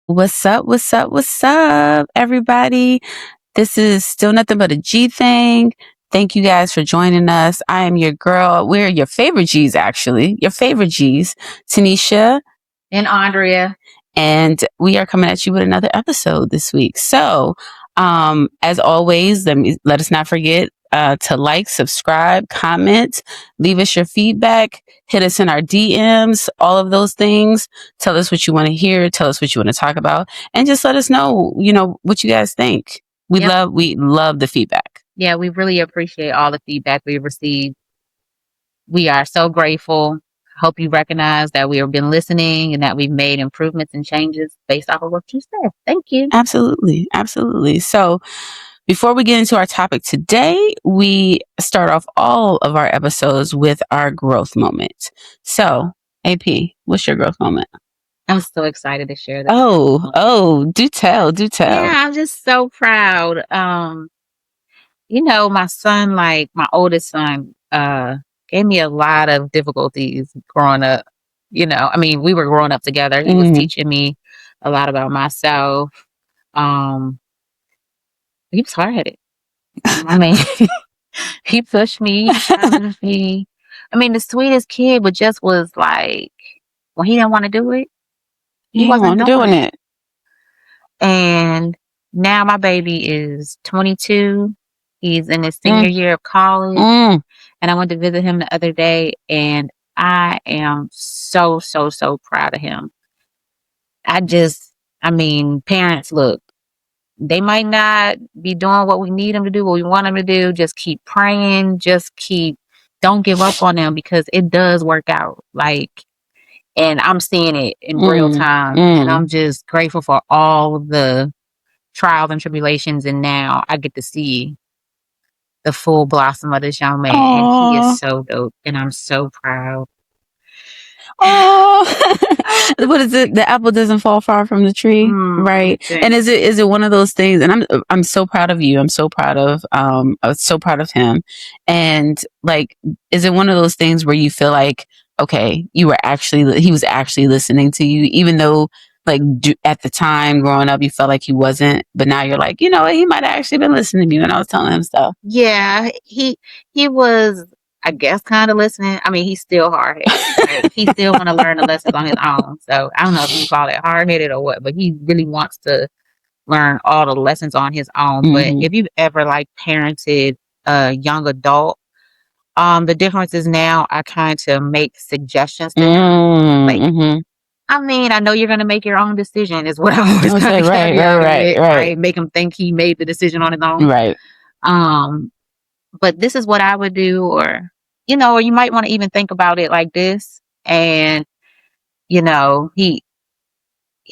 What's up? What's up? What's up, everybody? This is still nothing but a G thing. Thank you guys for joining us. I am your girl. We're your favorite G's, actually. Your favorite G's, Tanisha and Andrea. And we are coming at you with another episode this week. So, as always, let us not forget to like, subscribe, comment, leave us your feedback, hit us in our DMs, all of those things. Tell us what you want to hear, tell us what you want to talk about, and just let us know, what you guys think. We love the feedback. Yeah, we really appreciate all the feedback we received. We are so grateful. Hope you recognize that we have been listening and that we've made improvements and changes based off of what you said. Thank you. Absolutely. Absolutely. So, before we get into our topic today, we start off all of our episodes with our growth moment. So, AP, what's your growth moment? I'm so excited to share that. Do tell. Yeah, I'm just so proud. My son, like my oldest son, gave me a lot of difficulties growing up. We were growing up together. He was teaching me a lot about myself. He was hard-headed. I mean, he pushed me, he challenged me. The sweetest kid, but just was like, when he didn't want to do it, he wasn't doing it. And now my baby is 22. He's in his senior year of college. And I went to visit him the other day, and I am so, so, so proud of him. Parents, look, they might not be doing what we need them to do, what we want them to do. Just keep praying. Don't give up on them, because it does work out. And I'm seeing it in real time. And I'm just grateful for all the trials and tribulations. And now I get to see the full blossom of this young man. Aww. And he is so dope. And I'm so proud. Oh, what is it? The apple doesn't fall far from the tree, right? Okay. And is it one of those things? And I'm so proud of you. I'm so proud of I was so proud of him. And is it one of those things where you feel like, okay, he was actually listening to you, even though at the time growing up you felt like he wasn't, but now you're like, he might have actually been listening to me when I was telling him stuff. Yeah, he was, I guess, kind of listening. He's still hard-headed. He still want to learn the lessons on his own. So I don't know if you call it hard-headed or what, but he really wants to learn all the lessons on his own. But if you've ever parented a young adult, the difference is now I kind of make suggestions to him. I know you're going to make your own decision, is what I always kind of right. Make him think he made the decision on his own. Right. But this is what I would do, or you might want to even think about it like this. And, he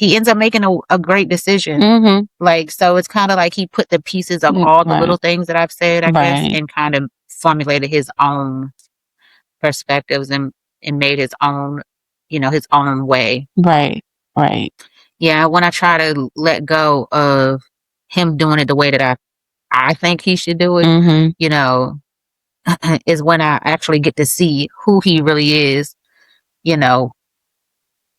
ends up making a great decision. So it's kind of like he put the pieces of all the little things that I've said, I guess, and kind of formulated his own perspectives and made his own, his own way. Right. Yeah, when I try to let go of him doing it the way that I think he should do it, is when I actually get to see who he really is,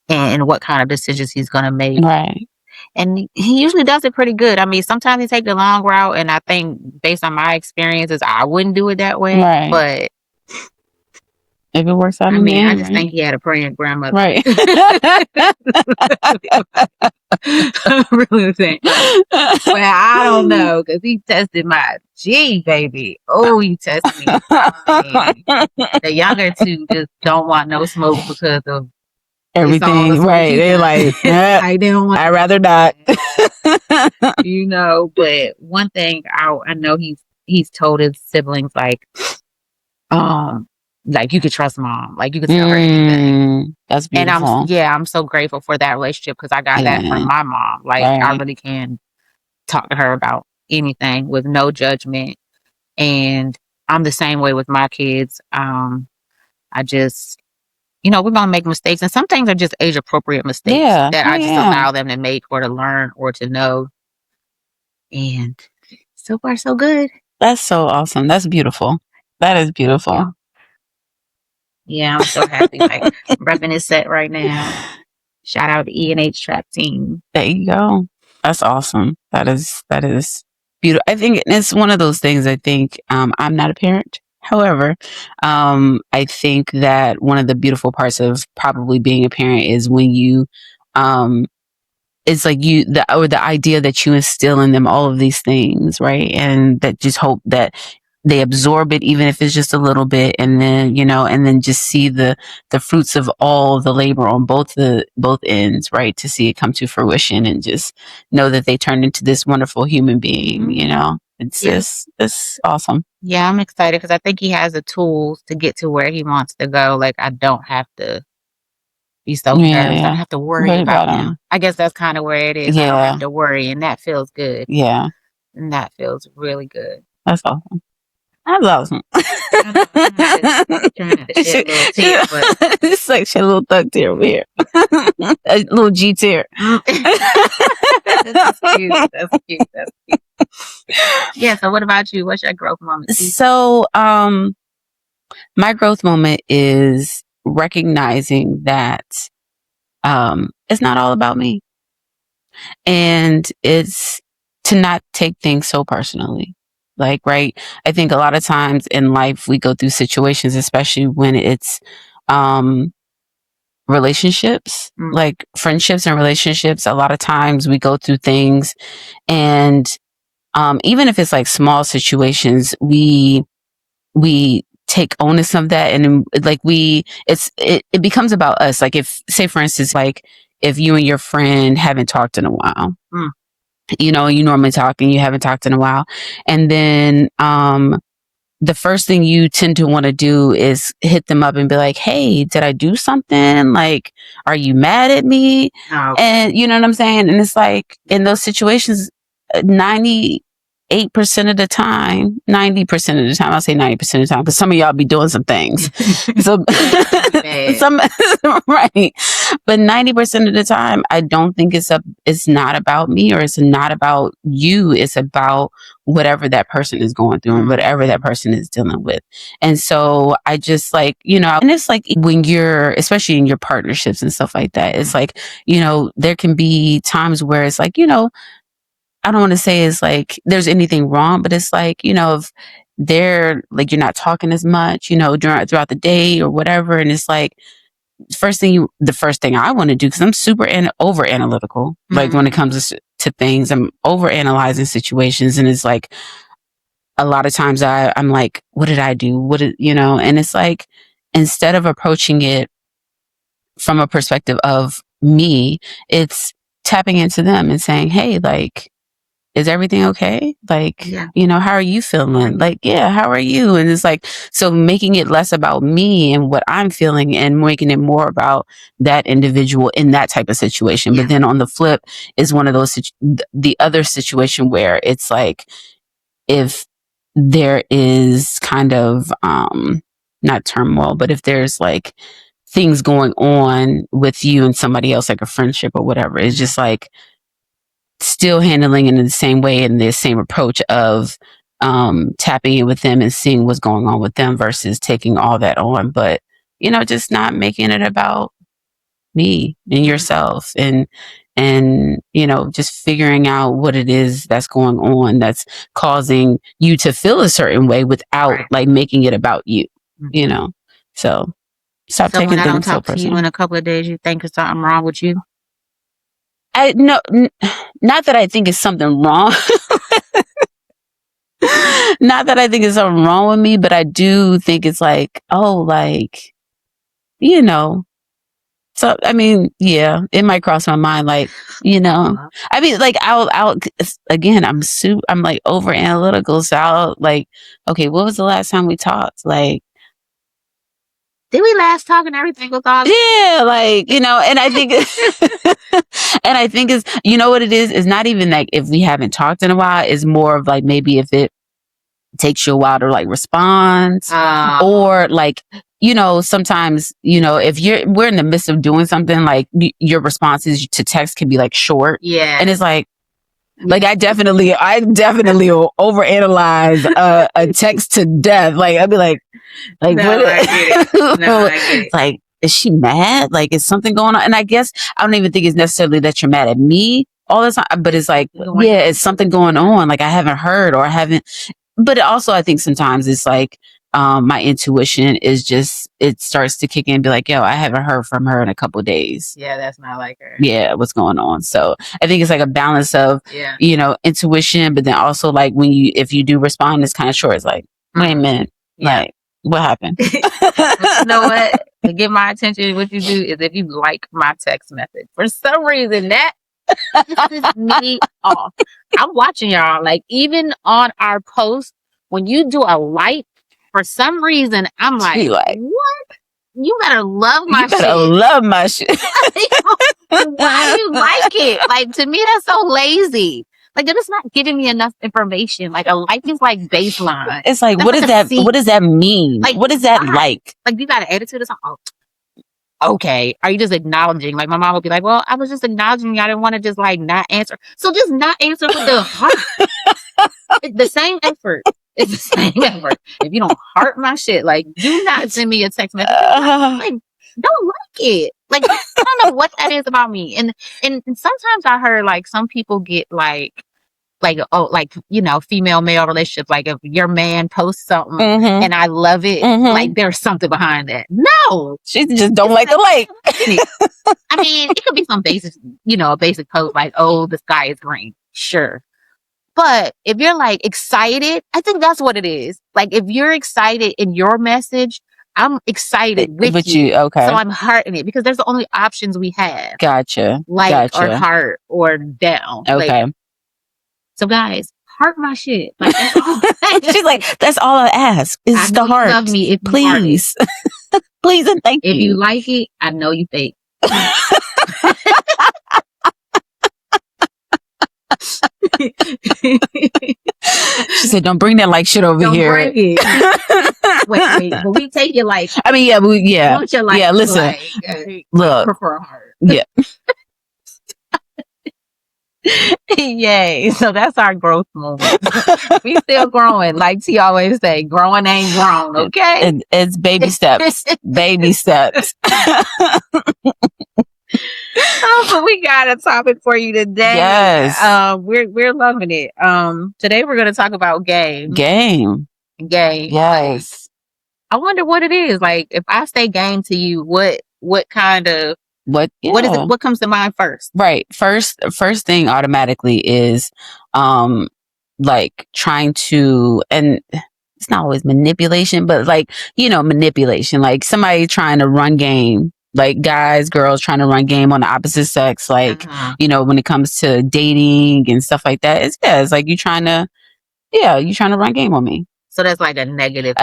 and what kind of decisions he's going to make. Right. And he usually does it pretty good. Sometimes he takes the long route, and I think based on my experiences, I wouldn't do it that way. Right. But if it works out, I just think he had a praying grandmother. Right. I really think. Well, I don't know, because he tested my G, baby. Oh, he tested me. The younger two just don't want no smoke because of everything. Right. They're like, I'd rather not. But one thing I know he's told his siblings, you could trust mom, you could tell her anything. That's beautiful. And I'm so grateful for that relationship, because I got that from my mom. I really can talk to her about anything with no judgment. And I'm the same way with my kids. I just, we're gonna make mistakes, and some things are just age appropriate mistakes that I just allow them to make or to learn or to know. And so far, so good. That's so awesome. That's beautiful. That is beautiful. Yeah, I'm so happy. Repping his set right now. Shout out to E&H Trap team. There you go. That's awesome. That is beautiful. I think it's one of those things. I think I'm not a parent. However, I think that one of the beautiful parts of probably being a parent is when you it's like the idea that you instill in them all of these things, right? And that just hope that they absorb it, even if it's just a little bit, and then and then just see the fruits of all the labor on both ends, right? To see it come to fruition and just know that they turned into this wonderful human being. It's awesome. Yeah, I'm excited because I think he has the tools to get to where he wants to go. Like, I don't have to be so nervous. I don't have to worry about him. I guess that's kind of where it is. I don't have to worry, and that feels good. Yeah. And that feels really good. That's awesome. That's awesome. Trying to shed a little tear, but it's like shed a little thug tear over here. A little G tear. That's cute. That's cute. That's cute. Yeah, so what about you? What's your growth moment? So, my growth moment is recognizing that it's not all about me. And it's to not take things so personally. Like, right? I think a lot of times in life we go through situations, especially when it's relationships, like friendships and relationships. A lot of times we go through things, and even if it's like small situations, we take onus of that, and like it becomes about us. Like, if, say for instance, like if you and your friend haven't talked in a while, you normally talk and you haven't talked in a while, and then the first thing you tend to want to do is hit them up and be like, hey, did I do something? Like, are you mad at me? Oh. And you know what I'm saying? And it's like, in those situations, 98% of the time, 90% of the time, I'll say 90% of the time, because some of y'all be doing some things. So, right. But 90% of the time, I don't think it's not about me, or it's not about you. It's about whatever that person is going through and whatever that person is dealing with. And so I just like, and it's like when you're, especially in your partnerships and stuff like that, it's like, there can be times where it's like, I don't want to say it's like there's anything wrong, but it's like, if they're like, you're not talking as much, throughout the day or whatever. And it's like, the first thing I want to do, because I'm super over analytical, like when it comes to things, I'm over analyzing situations. And it's like, a lot of times I'm like, what did I do? And it's like, instead of approaching it from a perspective of me, it's tapping into them and saying, hey, like, is everything okay? Like, how are you feeling? Like, how are you? And it's like, so making it less about me and what I'm feeling and making it more about that individual in that type of situation. Yeah. But then on the flip is one of those, the other situation where it's like, if there is kind of, not turmoil, but if there's like things going on with you and somebody else, like a friendship or whatever, it's just like, still handling it in the same way and the same approach of tapping in with them and seeing what's going on with them versus taking all that on, but just not making it about me and yourself, and just figuring out what it is that's going on that's causing you to feel a certain way without like making it about you. So stop taking when I don't things so talk to personal. you in a couple of days, you think there's something wrong with you? No, not that I think it's something wrong. Not that I think it's something wrong with me, but I do think it's like, oh, like, so, I mean, yeah, it might cross my mind, like, I mean, like, I'll again, I'm like over analytical. So I'll like, okay, what was the last time we talked? Like, did we last talk and everything was all? Yeah, like, and I think, and I think it's, what it is? It's not even like if we haven't talked in a while, it's more of like, maybe if it takes you a while to like respond, or like, sometimes, if we're in the midst of doing something, like your responses to text can be like short. Yeah. And it's like I definitely will overanalyze a text to death. Like, I'd be like, no, what? I get it. No, I get it. Like, is she mad? Like, is something going on? And I guess I don't even think it's necessarily that you're mad at me all the time, but it's like, yeah, it's something going on. Like I haven't heard or I haven't, but also I think sometimes it's like, my intuition is just, it starts to kick in and be like, yo, I haven't heard from her in a couple of days. Yeah, that's not like her. Yeah, what's going on? So I think it's like a balance of, you know, intuition, but then also like when you, if you do respond, it's kind of short. It's like, wait a minute, like what happened? But you know what? To get my attention, what you do is if you like my text message. For some reason, that pisses me off. I'm watching y'all. Like even on our post, when you do a like, for some reason, I'm like, what? You better love my shit. You better love my shit. Why do you like it? Like, to me, that's so lazy. Like, they're just not giving me enough information. Like, a like is like baseline. It's like, that's what like is that? What does that mean? Like, what is that like? Like, you got an attitude or something? Oh, okay. Are you just acknowledging? Like, my mom would be like, well, I was just acknowledging you. I didn't want to just, like, not answer. So just not answer with the heart. It's the same effort. It's the same effort. If you don't heart my shit, like, do not send me a text message. Like, don't like it. Like, I don't know what that is about me. And sometimes I heard like some people get like you know, female male relationships. Like if your man posts something and I love it, like there's something behind that. No, she just don't like the like. I mean, it could be some basic, you know, a basic post like, "Oh, the sky is green." Sure. But if you're like excited, I think that's what it is. Like if you're excited in your message, I'm excited with you. Okay. So I'm hearting it because there's the only options we have. Gotcha. Like or heart or down. Okay. Like, so guys, heart my shit. Like that's all. She's like, that's all I ask is the heart. Love me if you please. Please and thank you. If you like it, I know you fake. She said, "Don't bring that like shit over Don't here." Bring it. wait, but we take your like. I mean, yeah, your like, yeah. Listen, like, look, prefer a heart. Yeah. Yay! So that's our growth moment. We still growing, like T always say. Growing ain't grown, okay? It's baby steps. Baby steps. But we got a topic for you today. Yes. We're loving it. Today we're going to talk about game. Game. Yes. I wonder what it is. Like, if I say game to you, what kind of what is it? What comes to mind first? Right. First thing automatically is, like trying to, and it's not always manipulation, but like, you know, manipulation, like somebody trying to run game. Like guys, girls trying to run game on the opposite sex. Like, you know, when it comes to dating and stuff like that, it's like you trying to run game on me. So that's like a negative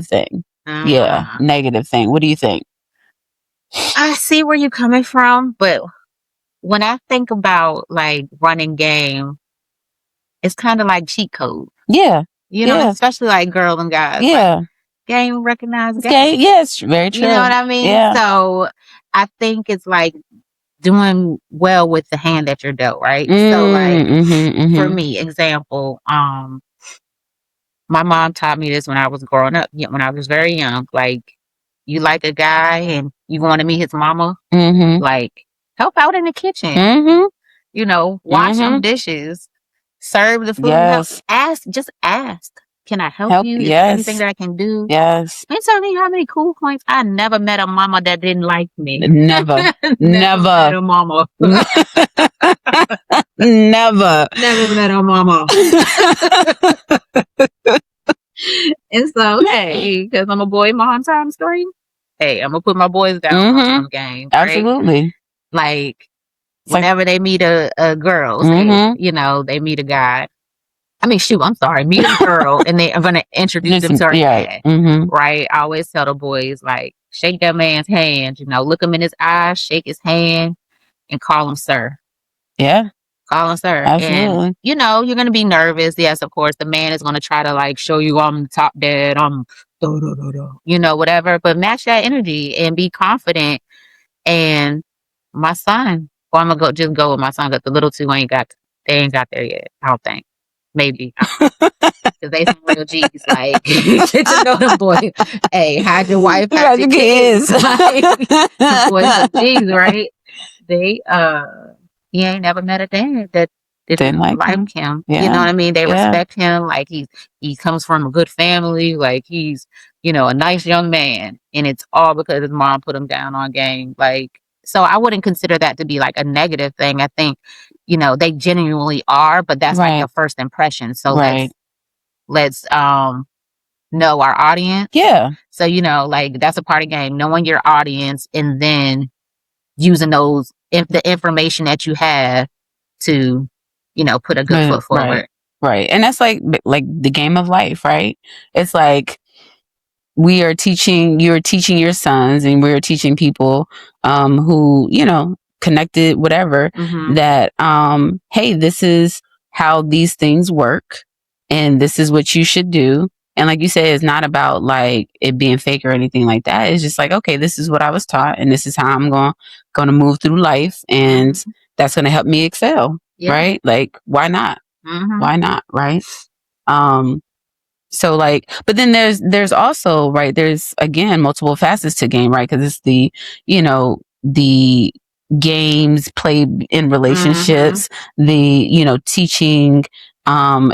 thing. Yeah. Negative thing. What do you think? I see where you're coming from, but when I think about like running game, it's kind of like cheat code. Yeah. You know, especially like girls and guys. Yeah. Like, game recognized game. Yes, very true. You know what I mean? Yeah. So I think it's like doing well with the hand that you're dealt, right? So like for me, example, my mom taught me this when I was growing up, when I was very young. Like, you like a guy and you want to meet his mama, like help out in the kitchen, you know, wash some dishes, serve the food. Yes. Just ask. Can I help you? Is there anything that I can do? Yes. And tell me how many cool points. I never met a mama that didn't like me. Never. Never met a mama. Never met a mama. And so, hey, because I'm a boy mom time story, hey, I'm going to put my boys down on game. Right? Absolutely. Like, whenever they meet a girl, you know, they meet a guy. I mean, shoot, I'm sorry, meet a girl and they are going to introduce them to her dad. Right? I always tell the boys, like, shake that man's hand, you know, look him in his eyes, shake his hand, and call him sir. Yeah. Call him sir. Absolutely. And, you know, you're going to be nervous. Yes, of course. The man is going to try to, like, show you I'm top dad, I'm you know, whatever. But match that energy and be confident. And my son, well, I'm going to just go with my son because the little two they ain't got there yet, I don't think. Maybe. Because they some real G's. Like, get to know them boys. Hey, hide your wife, hide your kids. Like, the boys some G's, right? They, he ain't never met a dad that didn't like him. Yeah. You know what I mean? They respect him. Like, he comes from a good family. Like, he's, you know, a nice young man. And it's all because his mom put him down on game. Like, so I wouldn't consider that to be like a negative thing. I think, you know, they genuinely are, but that's like the first impression. So let's know our audience. Yeah. So, you know, like, that's a part of the game, knowing your audience and then using those the information that you have to, you know, put a good foot forward. Right. And that's like the game of life, right? It's like you're teaching your sons, and we're teaching people who, you know, connected, whatever, that hey, this is how these things work, and this is what you should do. And like you say, it's not about like it being fake or anything like that. It's just like, okay, this is what I was taught, and this is how I'm going to move through life, and that's going to help me excel, right? Like, why not? Why not, right? So like, but then there's also, right, there's again multiple facets to game, right? Because it's the, you know, the games played in relationships, the, you know, teaching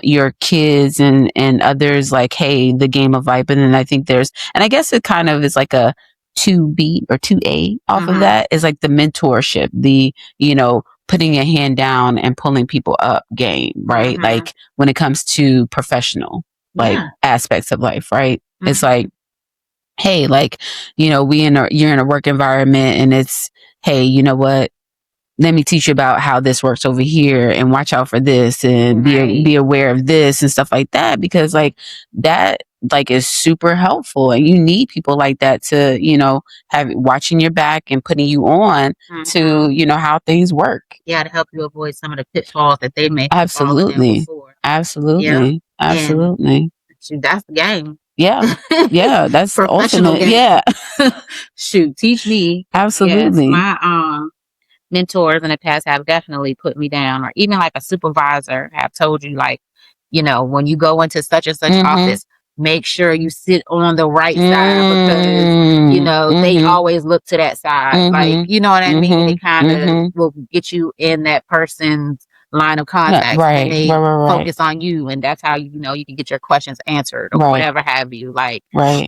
your kids and others, like, hey, the game of life. And then I think and I guess it kind of is like a 2B or 2A off of that, is like the mentorship, the, you know, putting a hand down and pulling people up game, right? Like when it comes to professional like aspects of life, right? It's like, hey, like, you know, you're in a work environment, and it's, hey, you know what? Let me teach you about how this works over here, and watch out for this, and be aware of this and stuff like that, because like that like is super helpful, and you need people like that to, you know, have watching your back and putting you on to, you know, how things work. Yeah, to help you avoid some of the pitfalls that they may have Absolutely. fallen in before. Absolutely. Absolutely. And that's the game. Yeah. Yeah. That's professional ultimate. game. Yeah. Shoot, teach me. Absolutely. Yes, my mentors in the past have definitely put me down, or even like a supervisor have told you, like, you know, when you go into such and such office, make sure you sit on the right side, because, you know, they always look to that side. Like, you know what I mean? It kind of will get you in that person's line of contact, and they focus on you, and that's how, you know, you can get your questions answered or whatever have you. Like, we're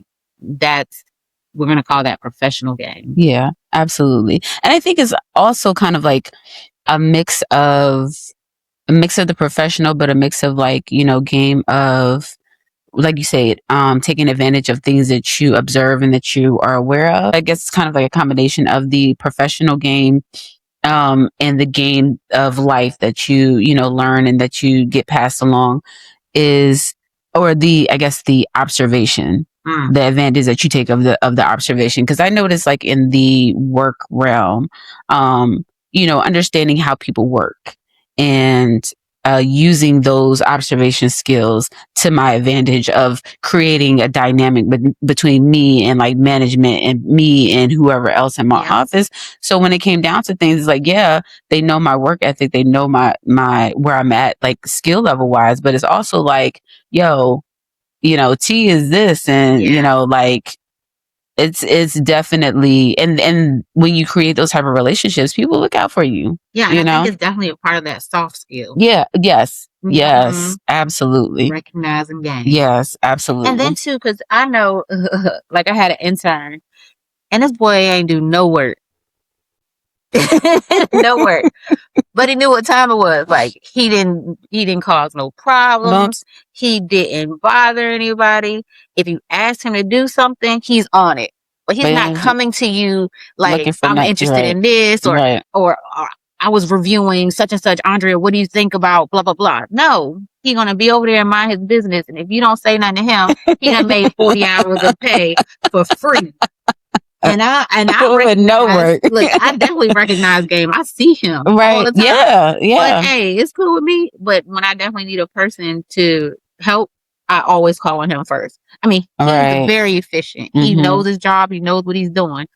going to call that professional game. Yeah, absolutely. And I think it's also kind of like a mix of the professional, but a mix of like, you know, game of, like you said, taking advantage of things that you observe and that you are aware of. I guess it's kind of like a combination of the professional game and the game of life that you know, learn and that you get passed along, is, or I guess the observation, the advantage that you take of the observation. Because I noticed, like, in the work realm, you know, understanding how people work and using those observation skills to my advantage of creating a dynamic between me and like management, and me and whoever else in my office. So when it came down to things, it's like, yeah, they know my work ethic, they know my where I'm at, like skill level wise, but it's also like, yo, you know, T is this, and you know, like, it's definitely, and when you create those type of relationships, people look out for you. Yeah, you and know? I think it's definitely a part of that soft skill. Yeah. Yes. Yes. Absolutely. Recognizing game. Yes. Absolutely. And then too, because I know, like, I had an intern, and this boy ain't do no work. No work. But he knew what time it was. Like, he didn't cause no problems. He didn't bother anybody. If you asked him to do something, he's on it. But he's not coming to you like, I'm interested in this, or I was reviewing such and such. Andrea, what do you think about blah, blah, blah? No, he's going to be over there and mind his business. And if you don't say nothing to him, he done made 40 hours of pay for free. And I with no work. Look, I definitely recognize game. I see him all the time. Yeah. But hey, it's cool with me. But when I definitely need a person to help, I always call on him first. I mean, he's very efficient. He knows his job. He knows what he's doing.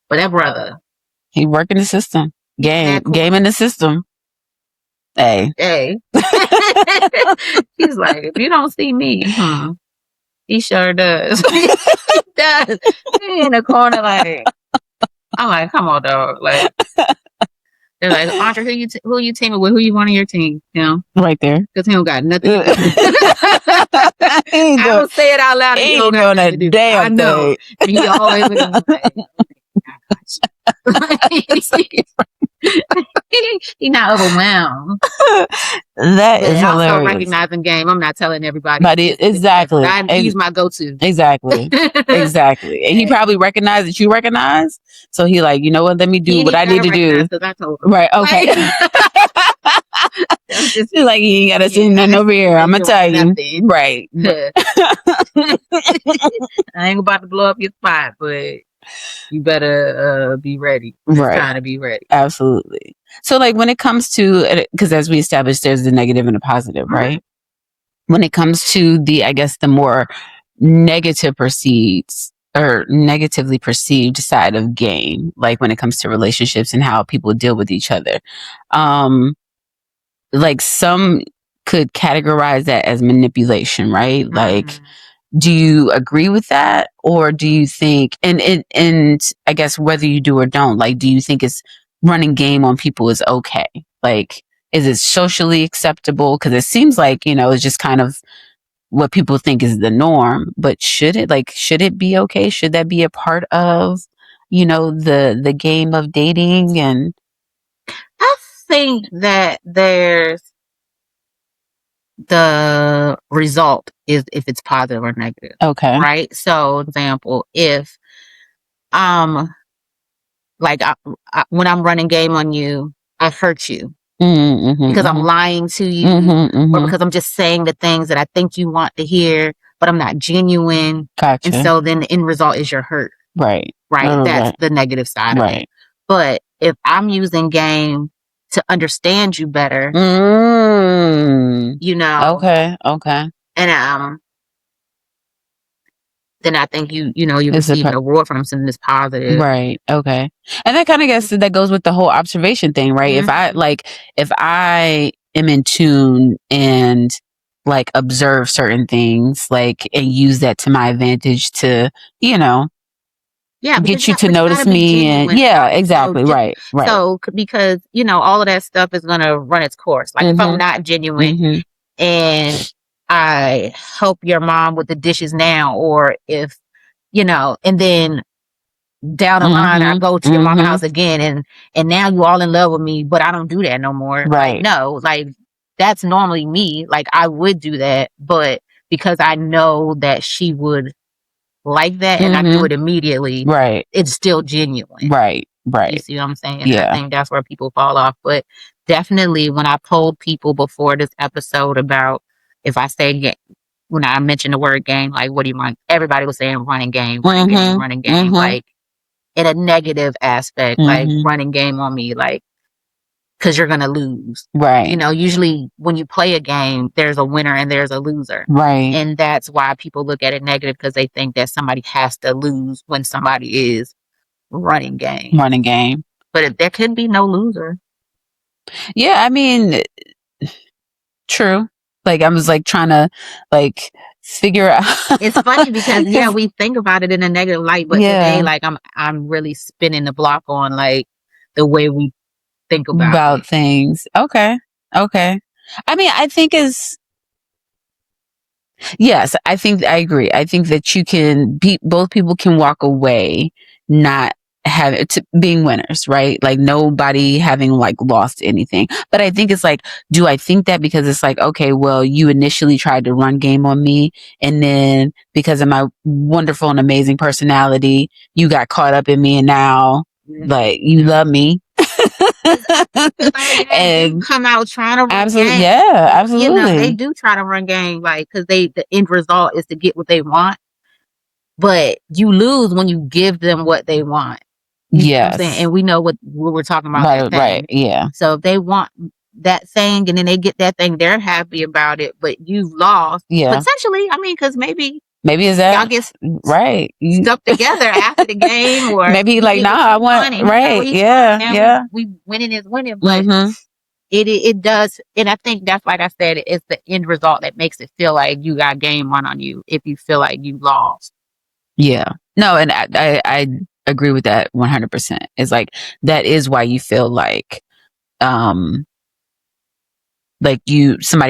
But that brother, he working the system. Game in the system. Hey. He's like, if you don't see me, he sure does. He does. He in the corner like, I'm like, come on, dog. Like, they're like, Andre, who you teaming with? Who you want on your team? You know, right there, because he don't got nothing to do. I don't say it out loud. He don't got nothing to do. Damn I know. And he always looking like, he's not overwhelmed. That but is also hilarious. Recognizing game. I'm not telling everybody. But exactly. He's my go-to. Exactly. Exactly. And he probably recognized that you recognize. So he like, you know what? Let me do what I need to do. I told him. Right. Okay. He's like, you ain't gotta see nothing over here. I'm gonna tell you. Right. I ain't about to blow up your spot, but you better be ready. It's time to be ready. Absolutely. So like when it comes to, because as we established, there's the negative and the positive, right? When it comes to I guess the more negatively perceived side of game, like when it comes to relationships and how people deal with each other, like some could categorize that as manipulation, right? Like, do you agree with that? Or do you think, and I guess whether you do or don't, like, do you think it's running game on people is okay? Like, is it socially acceptable? Because it seems like, it's just kind of what people think is the norm, but should it be okay? Should that be a part of, the game of dating? And I think that there's the result is if it's positive or negative. Okay. Right. So example, if, like when I'm running game on you, I hurt you. Because I'm lying to you, or because I'm just saying the things that I think you want to hear, but I'm not genuine. Gotcha. And so then the end result is you're hurt. Right. That's the negative side of it. But if I'm using game to understand you better, Okay. And then I think you receive a reward from something that's positive. Right. Okay. And that kind of that goes with the whole observation thing, right? If I am in tune and like observe certain things, like, and use that to my advantage to, get you to notice me. And exactly. So, right. So because, all of that stuff is going to run its course. Like if I'm not genuine and I help your mom with the dishes now, or if, and then down the line I go to your mama's house again and now you all in love with me, but I don't do that no more. Right. Like, no, like that's normally me. Like I would do that, but because I know that she would like that and I do it immediately, right, it's still genuine. Right. You see what I'm saying? Yeah. I think that's where people fall off. But definitely when I told people before this episode about if I say when I mentioned the word game, like, what do you want? Everybody was saying running game, running game, like in a negative aspect, like running game on me, like, because you're going to lose. Right. Usually when you play a game, there's a winner and there's a loser. Right. And that's why people look at it negative, because they think that somebody has to lose when somebody is running game. But there could be no loser. Yeah, I mean, true. Like I was like trying to like figure out. It's funny because we think about it in a negative light, but today, like I'm really spinning the block on like the way we think about things. Okay. I mean, I think yes, I think I agree. I think that you can both people can walk away not being winners, right? Like nobody having like lost anything. But I think it's like, do I think that because it's like, okay, well, you initially tried to run game on me, and then because of my wonderful and amazing personality, you got caught up in me, and now like you love me. And come out trying to run absolutely game. Yeah, absolutely. They do try to run game, like, because the end result is to get what they want, but you lose when you give them what they want. Yes. And we know what we're talking about. Right. Yeah. So if they want that thing and then they get that thing, they're happy about it, but you've lost. Yeah. Potentially, I mean, because maybe is that y'all get right stuck together after the game, or maybe like, nah, I want right. Yeah. We winning is winning, but It does, and I think that's, like I said, it's the end result that makes it feel like you got game run on you if you feel like you lost. Yeah. No, and I agree with that 100%. It's like that is why you feel like somebody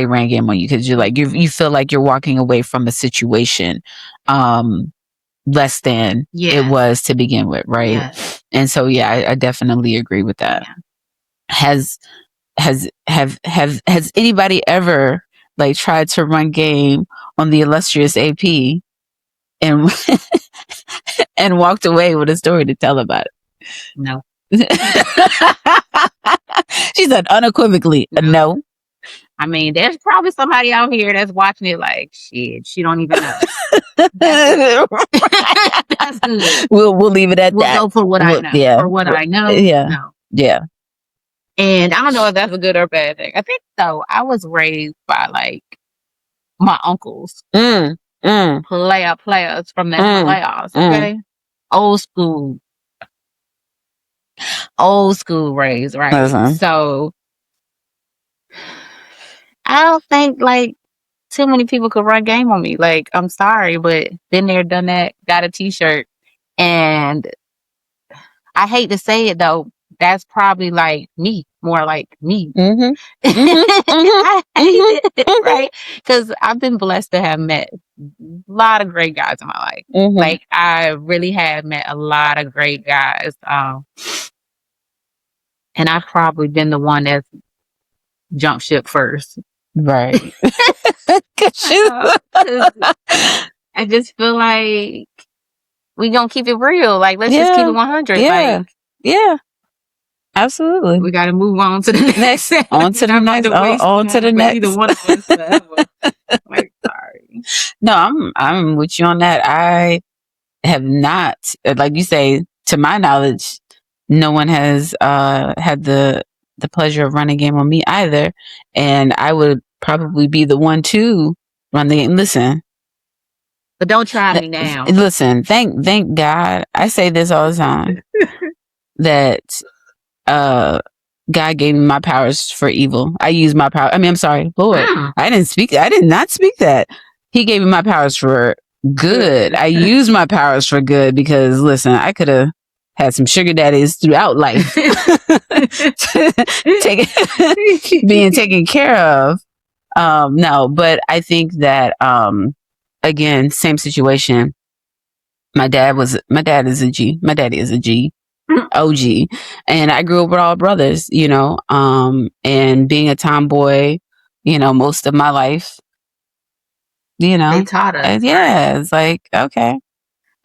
ran game on you, because you're like you feel like you're walking away from a situation less than it was to begin with, right? Yes. And so I definitely agree with that. Yeah. Has anybody ever like tried to run game on the illustrious AP and and walked away with a story to tell about it? No. She said unequivocally, no. I mean, there's probably somebody out here that's watching it like, shit, she don't even know. That's good. We'll leave it at that. We'll go for what I know. Yeah. For what I know. Yeah. No. Yeah. And I don't know if that's a good or bad thing. I think so. I was raised by like my uncles. Players from the playoffs. Okay. Old school raised, right? So I don't think like too many people could run game on me. Like, I'm sorry, but been there, done that, got a t-shirt. And I hate to say it though, that's probably like me, more like me. I hate it, right? Because I've been blessed to have met a lot of great guys in my life. Like, I really have met a lot of great guys. And I've probably been the one that's jumped ship first. Right. I just feel like we gonna keep it real. Like, let's just keep it 100. Yeah. Like, yeah. Absolutely. We got to move on to the next. On to the next. On to the next. Either one of us forever. Like, sorry. No, I'm with you on that. I have not, like you say, to my knowledge, no one has had the pleasure of running game on me either, and I would probably be the one to run the game. Listen, but don't try me now. Listen, thank God. I say this all the time that God gave me my powers for evil. I use my power. I mean, I'm sorry, Lord. I did not speak that. He gave me my powers for good. I use my powers for good because, listen, I could have had some sugar daddies throughout life, being taken care of. No, but I think that again, same situation. My dad is a G. My daddy is a G. OG. And I grew up with all brothers, and being a tomboy, most of my life, they taught us. Yeah, it's like, okay.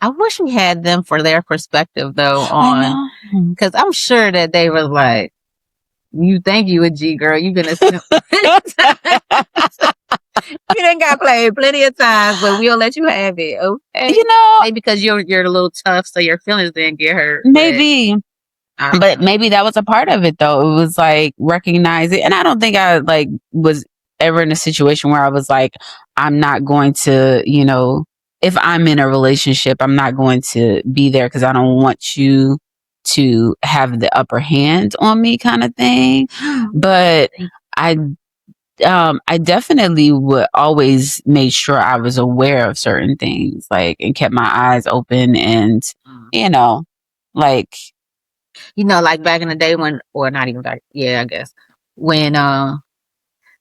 I wish we had them for their perspective though on, because I'm sure that they were like, you think you a G girl, you gonna you done got played plenty of times, but we'll let you have it. Okay. Maybe because you're a little tough, so your feelings didn't get hurt. Maybe. But maybe that was a part of it though. It was like recognizing, and I don't think I like was ever in a situation where I was like, I'm not going to, if I'm in a relationship, I'm not going to be there because I don't want you to have the upper hand on me, kind of thing. But I definitely would always made sure I was aware of certain things, like, and kept my eyes open, and like. Like back in the day when, or not even back, I guess, when,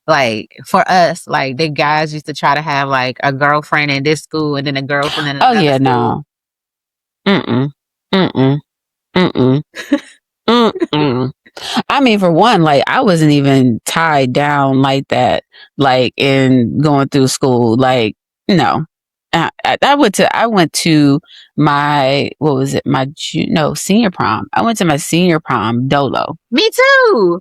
like, for us, like, the guys used to try to have, like, a girlfriend in this school and then a girlfriend in another school. No. I mean, for one, like, I wasn't even tied down like that, like, in going through school. Like, no. I went to my, what was it? Senior prom. I went to my senior prom dolo. Me too.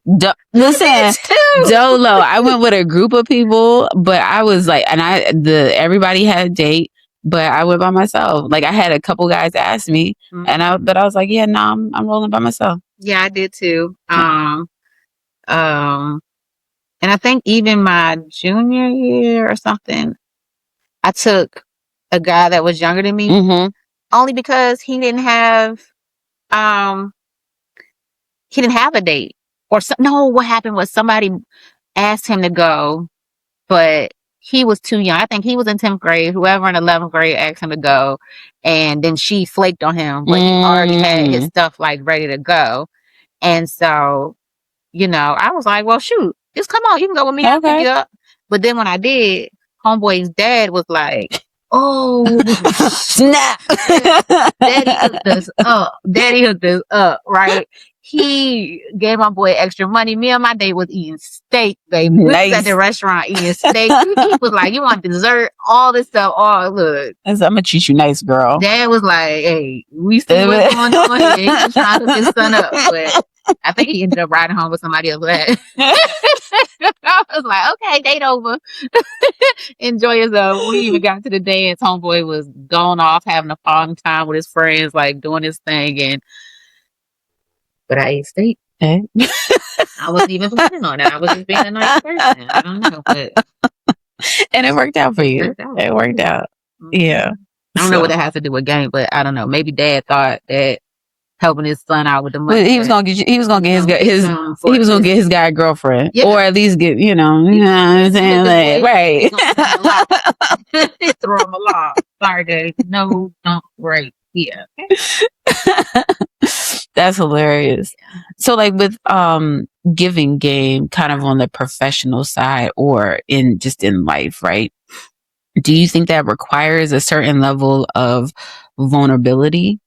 Listen, Me too. Dolo. I went with a group of people, but I was like, and everybody had a date, but I went by myself. Like, I had a couple guys ask me, but I was like, yeah, no, I'm rolling by myself. Yeah, I did too. And I think even my junior year or something, I took a guy that was younger than me, only because he didn't have a date. no, what happened was somebody asked him to go, but he was too young. I think he was in 10th grade. Whoever in 11th grade asked him to go, and then she flaked on him, but he already had his stuff like ready to go. And so, I was like, well, shoot, just come on. You can go with me. I'll pick you up. But then when I did, homeboy's dad was like, oh, snap. Daddy hooked us up. Daddy hooked us up, right? He gave my boy extra money. Me and my date was eating steak, baby. We was at the restaurant eating steak. He was like, you want dessert? All this stuff. Oh, look. I'm going to treat you nice, girl. Dad was like, hey, we see what's going on here. He was trying to hook his son up. But I think he ended up riding home with somebody else. I was like, okay, date over. Enjoy yourself. We even got to the dance. Homeboy was going off, having a fun time with his friends, like doing his thing. But I ate steak. I wasn't even planning on it. I was just being a nice person. I don't know, but and it worked out for you. It worked out. Yeah. I don't know what that has to do with game, but I don't know. Maybe Dad thought that helping his son out with the money. He was gonna get he was gonna get his guy girlfriend, or at least get what I'm saying, like, right? Throw him a lot. Sorry, Daddy. No, don't break. Yeah. That's hilarious. So, like with giving game, kind of on the professional side, or in life, right? Do you think that requires a certain level of vulnerability?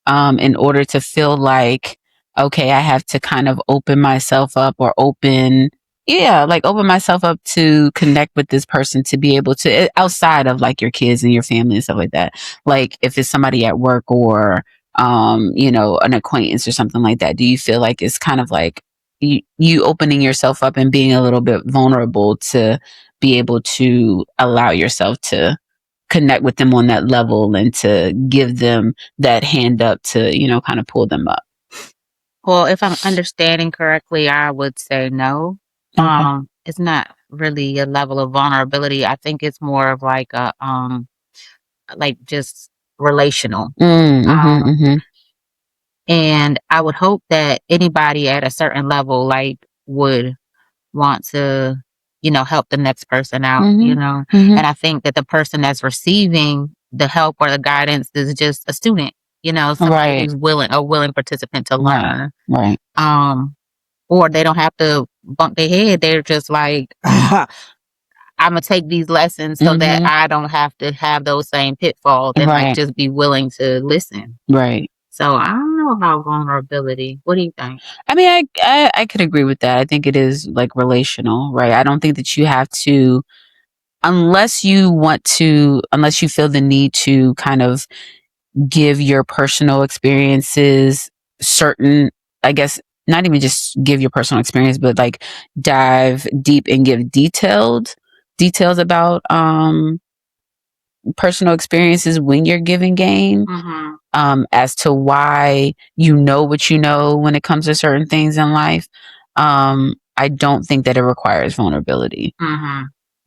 In order to feel like, okay, I have to kind of open myself up, or open myself up to connect with this person, to be able to, outside of like your kids and your family and stuff like that. Like if it's somebody at work, or, an acquaintance or something like that. Do you feel like it's kind of like you opening yourself up and being a little bit vulnerable to be able to allow yourself to connect with them on that level, and to give them that hand up to, kind of pull them up? Well, if I'm understanding correctly, I would say no. Okay. It's not really a level of vulnerability. I think it's more of like a like just relational. And I would hope that anybody at a certain level like would want to, help the next person out, and I think that the person that's receiving the help or the guidance is just a student, somebody who's a willing participant to learn. Right. Or they don't have to bump their head. They're just like, I'm going to take these lessons so that I don't have to have those same pitfalls, and like just be willing to listen. Right. So I don't know about vulnerability. What do you think? I mean, I could agree with that. I think it is like relational, right? I don't think that you have to, unless you feel the need to kind of give your personal experiences, certain, I guess, not even just give your personal experience, but like dive deep and give details about personal experiences when you're giving game, as to why you know what you know when it comes to certain things in life. I don't think that it requires vulnerability.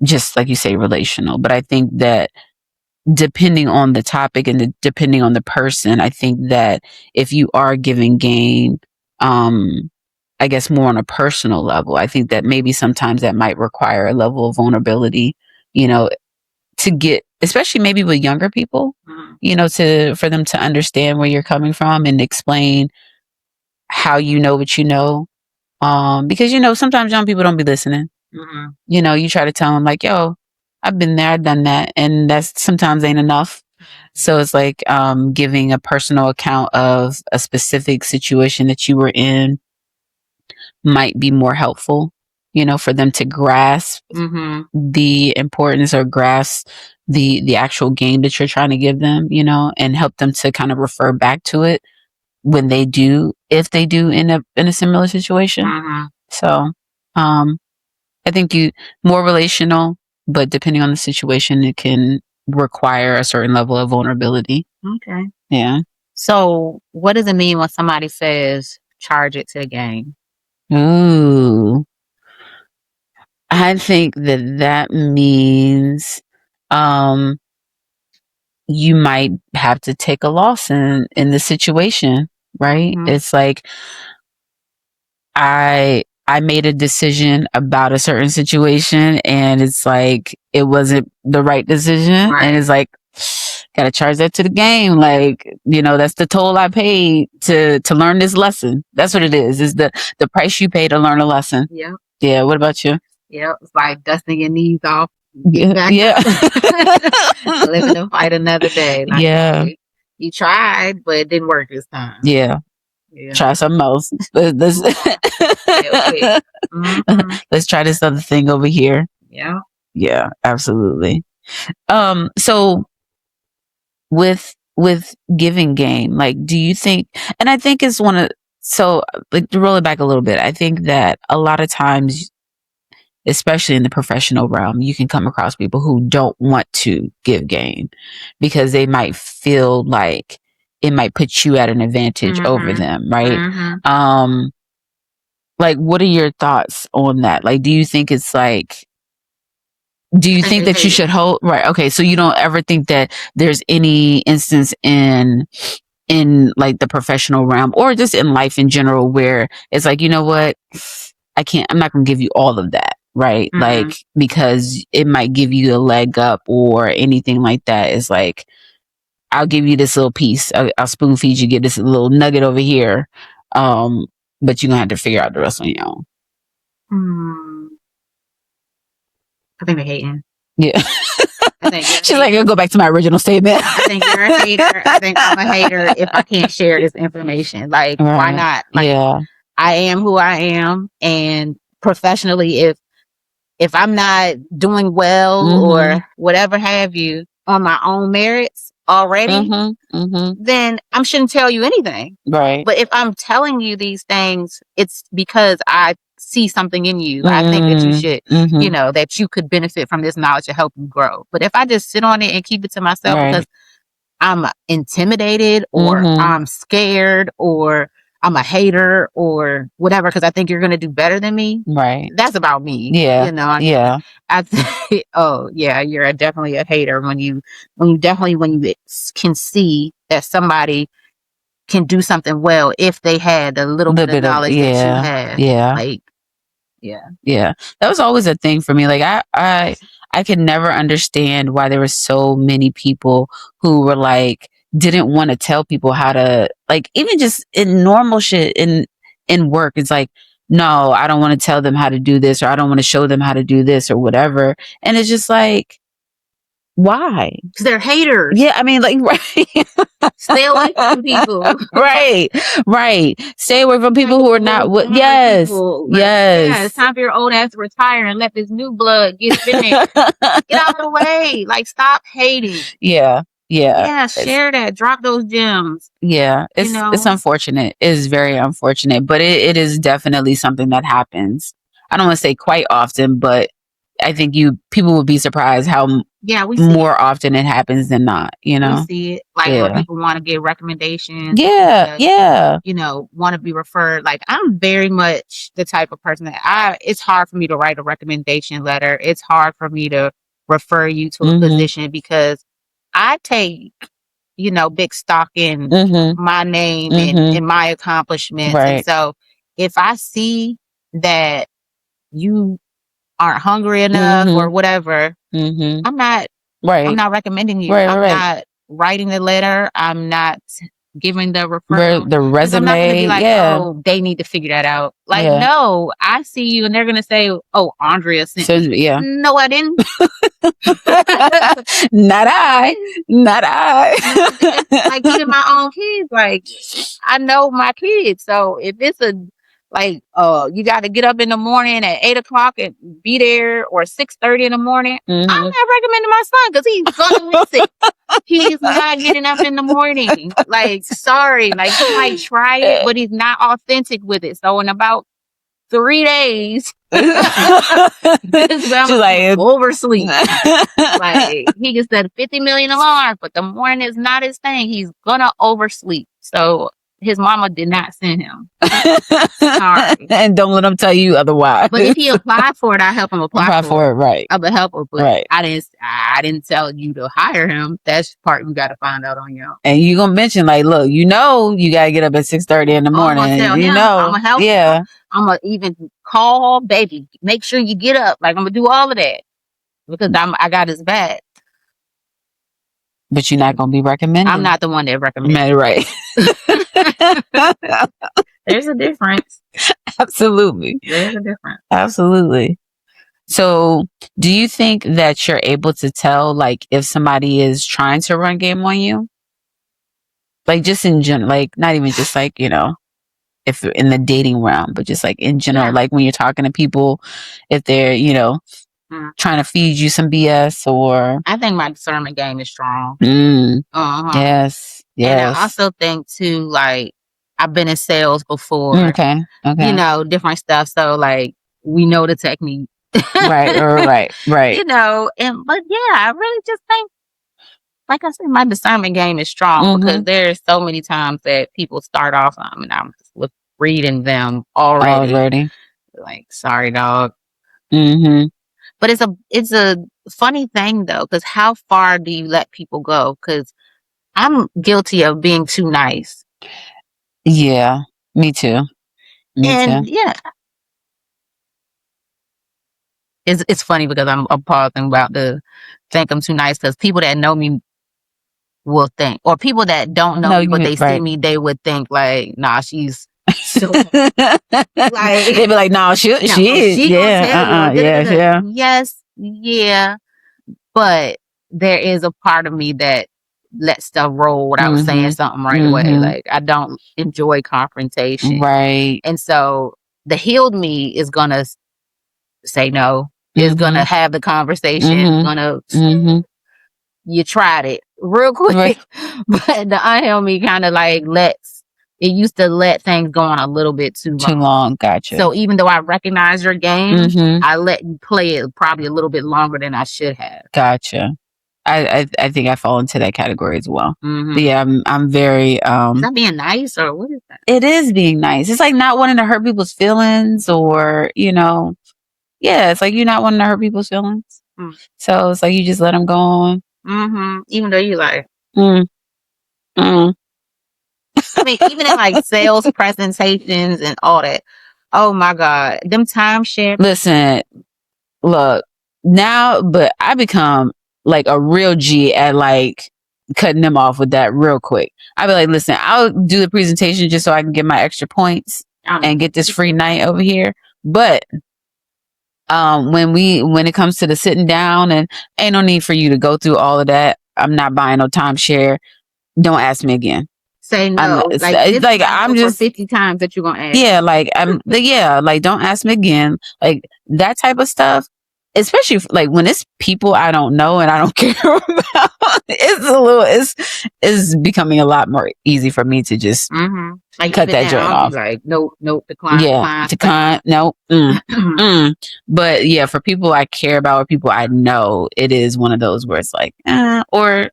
Just like you say, relational. But I think that depending on the topic and depending on the person, I think that if you are giving game, I guess more on a personal level, I think that maybe sometimes that might require a level of vulnerability, to get, especially maybe with younger people, for them to understand where you're coming from and explain how you know what you know. Because, sometimes young people don't be listening. You try to tell them like, yo, I've been there, I've done that. And that's sometimes ain't enough. So it's like giving a personal account of a specific situation that you were in might be more helpful, for them to grasp the importance, or grasp the actual game that you're trying to give them, and help them to kind of refer back to it when they do, if they do in a similar situation. So I think more relational, but depending on the situation, it can require a certain level of vulnerability. Okay. Yeah. So what does it mean when somebody says charge it to the game? Ooh. I think that means you might have to take a loss in the situation, right? It's like, I made a decision about a certain situation, and it's like it wasn't the right decision, and it's like gotta charge that to the game. Like, that's the toll I paid to learn this lesson. That's what it is the price you pay to learn a lesson. Yeah. What about you? Yeah, it's like dusting your knees off. Get back up. Living to fight another day. Like, you tried, but it didn't work this time. Yeah. Try something else. Let's try this other thing over here. Yeah, absolutely. So with giving game, like, do you think, and I think it's so like, to roll it back a little bit, I think that a lot of times, especially in the professional realm, you can come across people who don't want to give game because they might feel like it might put you at an advantage over them, right? Like, what are your thoughts on that? Like, do you think it's like, do you think that you should hold, right? Okay. So you don't ever think that there's any instance in like the professional realm or just in life in general where it's like, you know what? I'm not going to give you all of that. Right. Like, because it might give you a leg up or anything like that. It's like, I'll give you this little piece. I'll spoon feed you, get this little nugget over here. But you're going to have to figure out the rest on your own. I think they're hating. Yeah. She's like, I'll go back to my original statement. I think you're a hater. I think I'm a hater if I can't share this information. Like, why not? Like, I am who I am. And professionally, if I'm not doing well or whatever have you on my own merits already, then I shouldn't tell you anything. Right. But if I'm telling you these things, it's because I see something in you. I think that you should, that you could benefit from this knowledge to help you grow. But if I just sit on it and keep it to myself because I'm intimidated or I'm scared or I'm a hater or whatever, because I think you're going to do better than me. Right. That's about me. Yeah. I think, oh yeah, you're definitely a hater when you can see that somebody can do something well if they had a little bit of knowledge that you have. Yeah. Like, yeah. That was always a thing for me. Like, I could never understand why there were so many people who were like, didn't want to tell people how to, like, even just in normal shit in work. It's like, no, I don't want to tell them how to do this, or I don't want to show them how to do this or whatever. And it's just like, why? Because they're haters. Yeah, I mean, like, right. Stay away from people. Right. Stay away from people who are not what. Yes. Yeah, it's time for your old ass to retire and let this new blood get in there. Get out of the way. Like, stop hating. Yeah. Share that. Drop those gems. Yeah, it's unfortunate. It's very unfortunate, but it is definitely something that happens. I don't want to say quite often, but I think people would be surprised how more often it happens than not. We see it like when people want to get recommendations. Want to be referred. Like, I'm very much the type of person that it's hard for me to write a recommendation letter. It's hard for me to refer you to a position because I take, big stock in my name and my accomplishments. Right. And so if I see that you aren't hungry enough or whatever, I'm not recommending you. I'm not writing the letter. I'm not giving the referral. The resume. I'm not going to be like, oh, they need to figure that out. Like, no, I see you and they're going to say, oh, Andrea sent me. Yeah. No, I didn't. Not I. Like, even my own kids, like, I know my kids. So if it's you got to get up in the morning at 8:00 and be there, or 6:30 in the morning, I'm not recommending my son because he's gonna miss it. He's not getting up in the morning. Like, sorry, like, he might try it, but he's not authentic with it. So in about 3 days, this like oversleep. Like, he can set 50 million alarms, but the morning is not his thing. He's gonna oversleep. So his mama did not send him. Sorry. And don't let him tell you otherwise. But if he applied for it, I help him apply for it. Right. I would help him, but right. I didn't tell you to hire him. That's the part you got to find out on your own. And you gonna mention like, look, you gotta get up at 6:30 in the morning. I'm gonna tell him, I'm gonna help him. I'm gonna even call baby. Make sure you get up. Like I'm gonna do all of that because I got his back. But you're not gonna be recommended. I'm not the one that recommends. Right. There's a difference. Absolutely. There's a difference. Absolutely. So do you think that you're able to tell like if somebody is trying to run game on you? Like just in general, like not even just like, if in the dating realm, but just like in general, like when you're talking to people, if they're, trying to feed you some BS or. I think my discernment game is strong. Yes. And I also think too, like I've been in sales before. Okay. Different stuff. So like we know the technique. Right. But yeah, I really just think, like I said, my discernment game is strong because there's so many times that people start off, I'm just reading them already. Like, sorry, dog. But it's a funny thing though, because how far do you let people go? Because I'm guilty of being too nice. Yeah, me too. Yeah. It's funny because I'm pausing about to think I'm too nice because people that know me will think, or people that don't know me but they see me, they would think like, nah, she's so like they'd be like, no, she is. Yes, yeah. But there is a part of me that lets stuff roll without saying something right away. Like I don't enjoy confrontation. Right. And so the healed me is gonna say no. Is gonna have the conversation. Gonna you tried it real quick, but the unhealed me kind of like it used to let things go on a little bit too long. Gotcha. So even though I recognize your game, I let you play it probably a little bit longer than I should have. Gotcha. I think I fall into that category as well. But yeah, I'm very is that being nice or what is that? It is being nice. It's like not wanting to hurt people's feelings or it's like you're not wanting to hurt people's feelings. So it's like you just let them go on. Even though you like I mean, even in like sales presentations and all that. Oh my God, them timeshare. Listen, look now, but I become like a real G at like cutting them off with that real quick. I'd be like, listen, I'll do the presentation just so I can get my extra points and get this free night over here. But when it comes to the sitting down and ain't no need for you to go through all of that. I'm not buying no timeshare. Don't ask me again. Say no. I'm just 50 times that you're gonna ask. Yeah, like like don't ask me again. Like that type of stuff. Especially like when it's people I don't know and I don't care about. It's becoming a lot more easy for me to just like cut that joint off. Like nope, decline. Yeah, decline. Nope. But yeah, for people I care about or people I know, it is one of those where it's like, or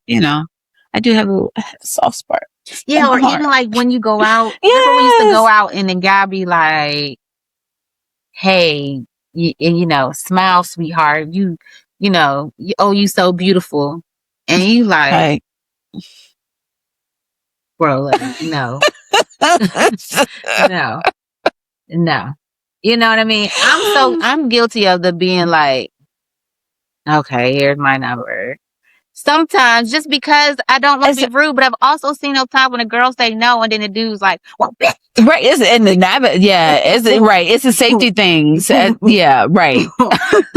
I do have a soft spot. Yeah, or even like when you go out. Remember we used to go out and the guy be like, "Hey, smile, sweetheart. You so beautiful," and you like, bro, like, no, no. You know what I mean? I'm guilty of the being like, okay, here's my number. Sometimes just because I don't want to be rude, but I've also seen those times when a girl say no and then the dude's like, well, bitch. Right. It's a safety thing. So, yeah, right.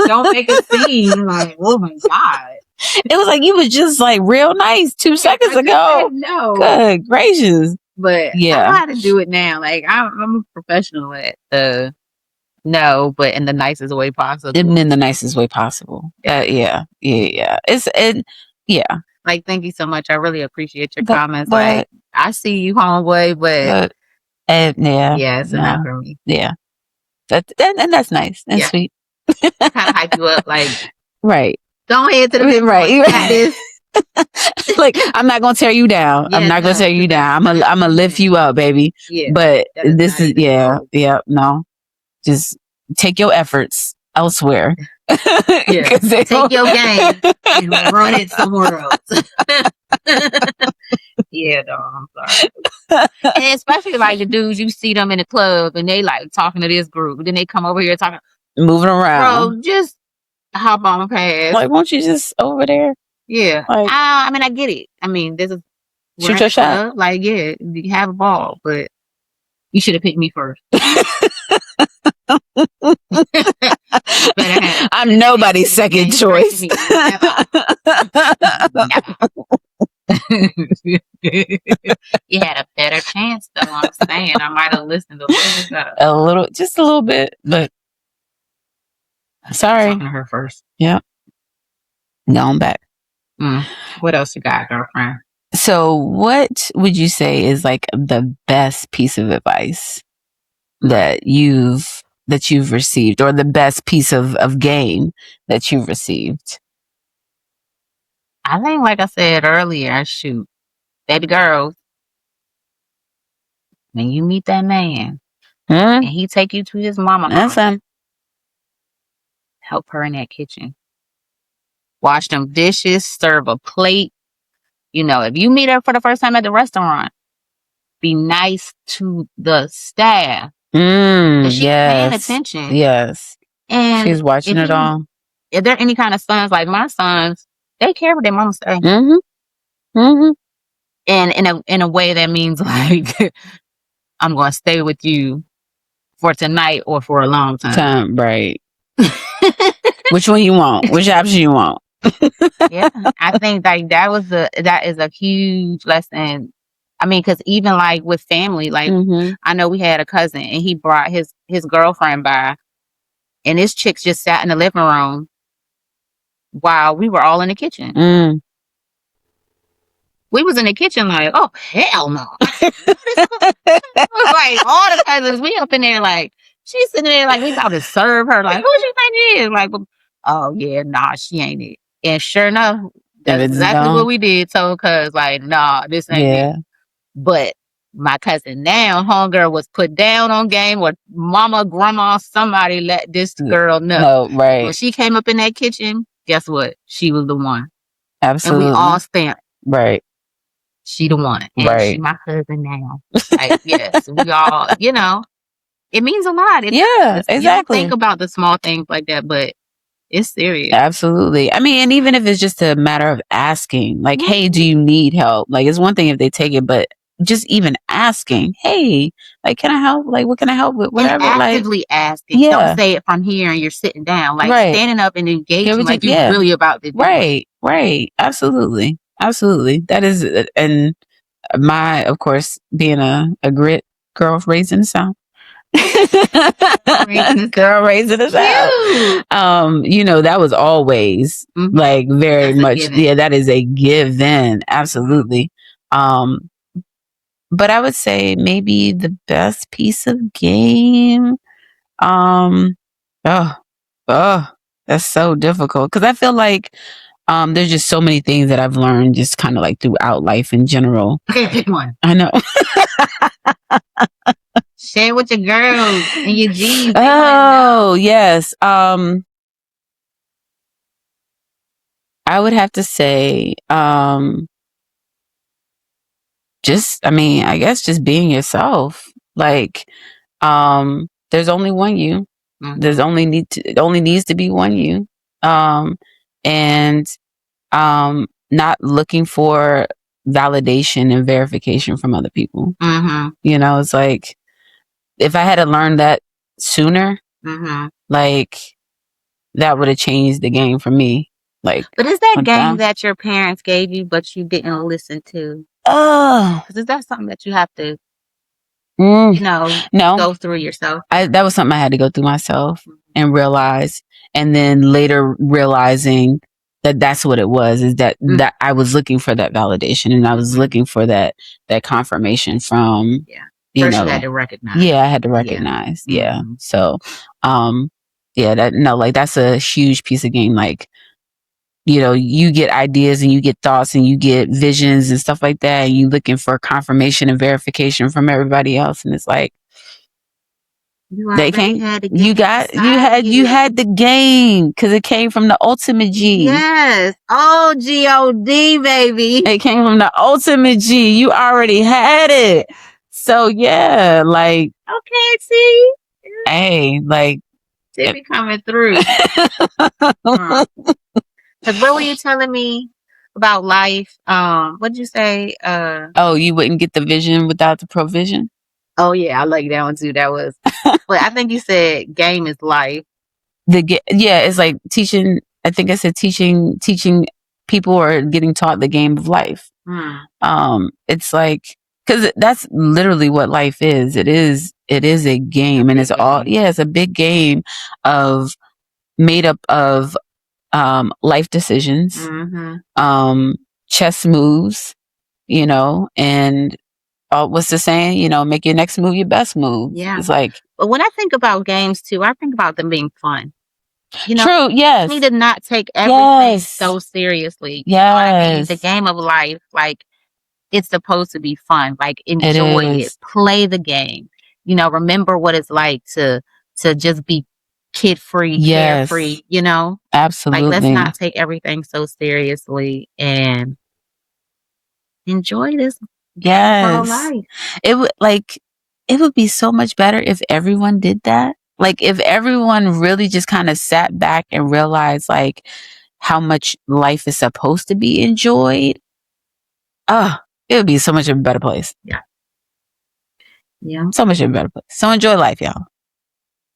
Don't make a scene like, oh my God. It was like you was just like real nice 2 seconds ago. No. Good gracious. But yeah. I know how to do it now. Like I'm a professional at no, but in the nicest way possible. In the nicest way possible. Yeah. Yeah. Like, thank you so much. I really appreciate your comments. Like, I see you, homeboy, but it's enough for me. Yeah. And that's nice. That's sweet. Kind of hype you up, like, right. Go ahead to the right. This. Like, I'm not gonna tear you down. I'm not gonna tear you down. I'm gonna lift you up, baby. Yeah, but this is no. Just take your efforts elsewhere. Yeah, take your game and run it somewhere else. Yeah, no, I'm sorry. And especially like the dudes, you see them in the club and they like talking to this group, then they come over here talking, moving around. Bro, just hop on past. Like, won't you just over there? Yeah. Like, I mean, I get it. I mean, this is shoot your shot. Like, yeah, you have a ball, but you should have picked me first. I'm nobody's second choice. You had a better chance, though. I'm saying I might have listened a little, just a little bit, but sorry. Talking to her first. Yeah. Going back. What else you got, girlfriend? So, what would you say is like the best piece of advice that you've received, or the best piece of game that you've received? I think, like I said earlier, shoot, baby girls, when you meet that man and he take you to his mama house, help her in that kitchen. Wash them dishes, serve a plate. You know, if you meet her for the first time at the restaurant, be nice to the staff. She's paying attention. Yes. And she's watching it all. If there any kind of sons like my sons, they care what their mama say. And in a way that means like, I'm going to stay with you for tonight or for a long time. Right. Which one you want? Which option you want? Yeah, I think like that is a huge lesson. I mean, because even like with family, like I know we had a cousin and he brought his girlfriend by, and this chick just sat in the living room while we were all in the kitchen. We was in the kitchen like, oh hell no! Like all the cousins, we up in there like she's sitting there like we about to serve her. Like, who you think it is? Like, oh yeah, nah, she ain't it. And sure enough, that's exactly what we did. So, cause like, nah, this ain't it. But my cousin now, homegirl was put down on game, or mama, grandma, somebody let this girl know. Right. When she came up in that kitchen, guess what? She was the one. Absolutely. And we all stamped. Right. She the one. And she my cousin now. Like, yes, we all, you know, it means a lot. Exactly. You don't think about the small things like that, but it's serious. Absolutely. I mean, and even if it's just a matter of asking, like, hey, do you need help? Like, it's one thing if they take it, but just even asking, hey, like, can I help? Like, what can I help with? Whatever. And actively asking. Yeah. Don't say it from here and you're sitting down. Like, standing up and engaging like you're really about to do it. Right. Absolutely. That is, and of course, being a grit girl raised in the South. Girl raised in the South. You know, that was always like very much. Yeah, that is a given. Absolutely. But I would say maybe the best piece of game. That's so difficult because I feel like there's just so many things that I've learned just kind of like throughout life in general. Okay, pick one. I know. Share with your girls and your G's. Oh, yes. I would have to say, I guess just being yourself. Like, there's only one you. There's only needs to be one you. And not looking for validation and verification from other people. You know, it's like, if I had to learn that sooner, like that would have changed the game for me. Like, but is that game that your parents gave you, but you didn't listen to? Because is that something that you have to, you know, go through yourself? That was something I had to go through myself and realize, and then later realizing that that's what it was, is that I was looking for that validation, and I was looking for that confirmation from, you know, you had to recognize. Yeah, I had to recognize. Yeah. So, that's a huge piece of game. Like, you get ideas and you get thoughts and you get visions and stuff like that, and you looking for confirmation and verification from everybody else, and it's like they can't. You had the game because it came from the ultimate G. Yes. Oh, G-O-D, baby. It came from the ultimate G. You already had it. So yeah, like, okay, see, hey, like, they be coming through. Because what were you telling me about life? What'd you say? Oh, you wouldn't get the vision without the provision. Oh yeah, I like that one too. That was, but I think you said game is life. It's like teaching. I think I said teaching people or getting taught the game of life. It's like, because that's literally what life is. It is a game, and it's it's a big game made up of life decisions, chess moves, and what's the saying? Make your next move your best move. Yeah. It's like, but when I think about games too, I think about them being fun. True. Yes. We need to not take everything so seriously. Yes. The game of life, like, it's supposed to be fun. Like, enjoy it. Play the game. Remember what it's like to just be kid free, carefree. Absolutely. Like, let's not take everything so seriously and enjoy this. Yes. Life. It would be so much better if everyone did that. Like, if everyone really just kind of sat back and realized, like, how much life is supposed to be enjoyed. It would be so much of a better place. Yeah. Yeah. So much of a better place. So enjoy life, y'all.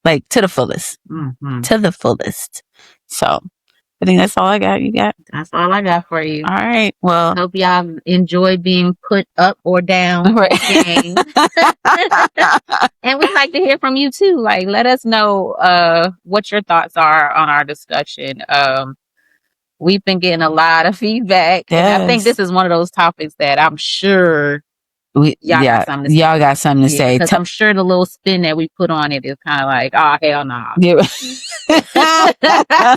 Like, to the fullest. To the fullest. So, I think that's all I got. You got? That's all I got for you. All right. Well, hope y'all enjoy being put up or down. Right. And we'd like to hear from you too. Like, let us know what your thoughts are on our discussion. We've been getting a lot of feedback. Yes. And I think this is one of those topics that I'm sure y'all got something to say. Because I'm sure the little spin that we put on it is kind of like, oh, hell no. Nah. Yeah. So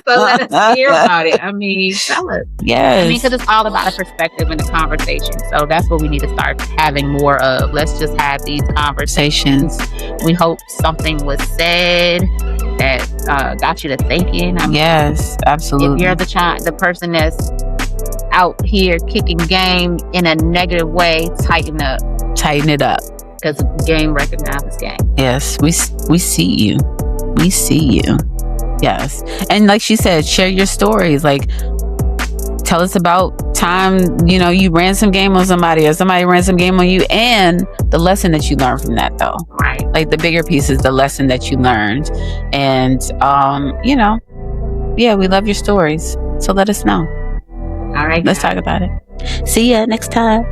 let us hear about it. I mean, tell us. Yes. Because it's all about a perspective and a conversation. So that's what we need to start having more of. Let's just have these conversations. We hope something was said that got you to thinking. Yes, absolutely. If you're the person that's out here kicking game in a negative way, tighten up. Tighten it up. Because game recognizes game. Yes, we see you. We see you. Yes. And like she said, share your stories. Like, tell us about time, you ran some game on somebody or somebody ran some game on you, and the lesson that you learned from that, though. Right. Like, the bigger piece is the lesson that you learned. And, we love your stories. So let us know. All right. Let's talk about it. See ya next time.